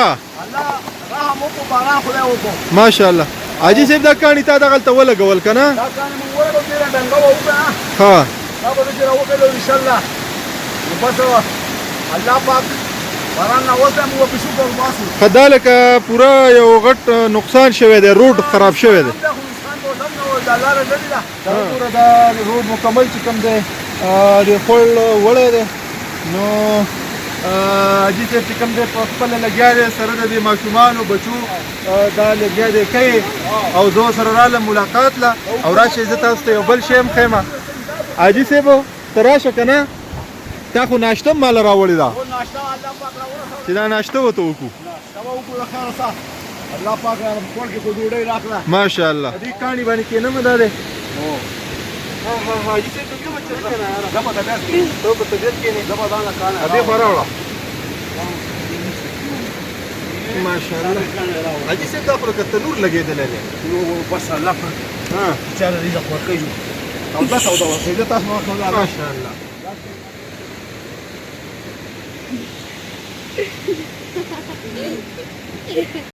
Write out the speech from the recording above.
ها الله رحم وکړو باران خدای وکړو ماشاءالله حاجي صاحب دا کاڼي تا دغلته ولګول که نه دا کاڼي موږ ولګو ډېره ډنګه وه وکړه ها دا به داسې راوکړو انشاءالله نو بس الله پاک باران نه اوس موږ په شکر وباسو ښه دا لکه پوره یو غټ نقصان شوی دی روډ خراب شوی دی دا لاره لرې ده دا ګوره دا روډ مکمل چې کوم دی د خوړ وړی دی نو حاجي صاحب چې کوم دی په خپله لګیا دی سره د دې ماشومانو بچو دا لګیا دی کوي او زه سره رالم ملاقات له او راشئ زه تاسو ته یو بل شی هم ښیم حاجي صاحب ته راشه که نه تا خو ناشته هم ماله راوړې ده چې دا ناشته ورته وکړو الله پاک را کور کې خو ډوډۍ راکړه ماشاءالله دې کاڼي باندې کېنم دا دی حاجي صاحب ته بیا بچل که نه یاره زه په طبیعت کې ته په طبیعت کې نه زه به ځان له کاڼه دې خو راوړه ماشاءالله حاجي صاحب دا خو لکه تنور لګېدلی دی نو بس الله پاک چاره رزق ورکوي او دا سودا ورکوي زه تاسو ماشاءالله